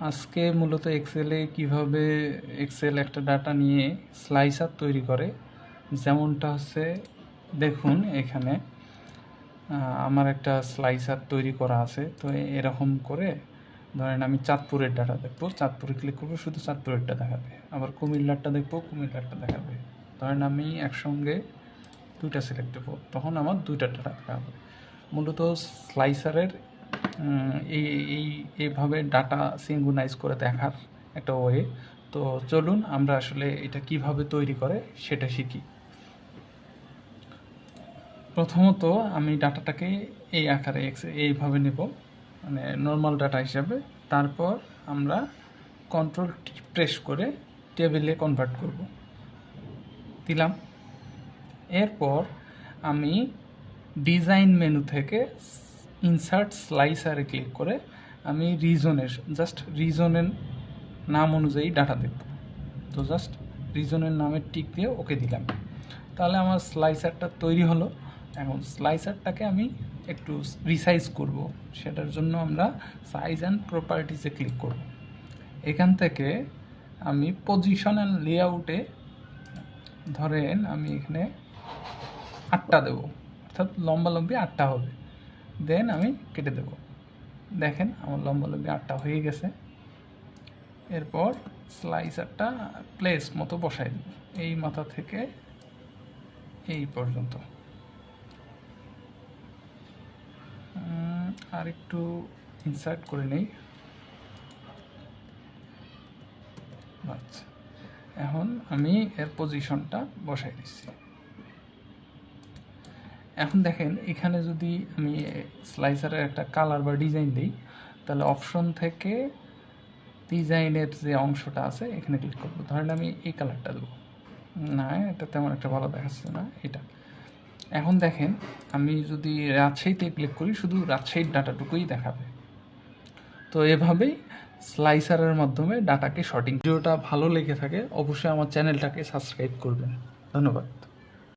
আজকে মূলত এক্সেলে কিভাবে এক্সেল একটা ডাটা নিয়ে স্লাইসার তৈরি করে, যেমনটা হচ্ছে দেখুন এখানে আমার একটা স্লাইসার তৈরি করা আছে। তো এরকম করে ধরেন আমি চাঁদপুরের ডাটা দেখবো, চাঁদপুরে ক্লিক করবো, শুধু চাঁদপুরেরটা দেখাবে। আবার কুমিল্লারটা দেখবো, কুমিল্লারটা দেখাবে। ধরেন আমি একসঙ্গে দুইটা সিলেক্ট দেবো, তখন আমার দুইটা ডাটা দেখাবে। মূলত স্লাইসারের এই এই এইভাবে ডাটা সিঙ্ক্রোনাইজ করে দেখার একটা ওয়ে। তো চলুন আমরা আসলে এটা কিভাবে তৈরি করে সেটা শিখি। প্রথমত আমি ডাটাটাকে এই আকারে এইভাবে নেব, মানে নর্মাল ডাটা হিসাবে। তারপর আমরা কন্ট্রোল প্রেস করে টেবিলে কনভার্ট করব, দিলাম। এরপর আমি ডিজাইন মেনু থেকে ইনসার্ট স্লাইসারে ক্লিক করে আমি রিজনের নাম অনুযায়ী ডাটা দেখব। তো জাস্ট রিজনের নামের টিক দিয়ে ওকে দিলাম, তাহলে আমার স্লাইসারটা তৈরি হলো। এখন স্লাইসারটাকে আমি একটু রিসাইজ করব, সেটার জন্য আমরা সাইজ অ্যান্ড প্রপার্টিসে ক্লিক করব। এখান থেকে আমি পজিশনাল লেআউটে ধরেন আমি এখানে 8টা দেবো, অর্থাৎ লম্বালম্বি 8টা হবে। দেন আমি কেটে দেব। দেখেন আমার লম্বালম্বি 8টা হয়ে গেছে। এরপর স্লাইসারটা প্লেস মতো বসাই দেব, এই মাথা থেকে এই পর্যন্ত। আর একটু ইনসার্ট করে নেই। আচ্ছা, এখন আমি এর পজিশনটা বসাই দিচ্ছি। এখন দেখেন এখানে যদি আমি স্লাইসারের একটা কালার বা ডিজাইন দিই, তাহলে অপশন থেকে ডিজাইনের যে অংশটা আছে এখানে ক্লিক করবো। ধরেন আমি এই কালারটা দেবো, না এটা তেমন একটা ভালো দেখাচ্ছে না, এটা। এখন দেখেন আমি যদি রাজশাহীতে ক্লিক করি, শুধু রাজশাহীর ডাটাটুকুই দেখাবে। তো এভাবেই স্লাইসারের মাধ্যমে ডাটাকে শর্টিং। ভিডিওটা ভালো লেগে থাকে অবশ্যই আমার চ্যানেলটাকে সাবস্ক্রাইব করবেন। ধন্যবাদ।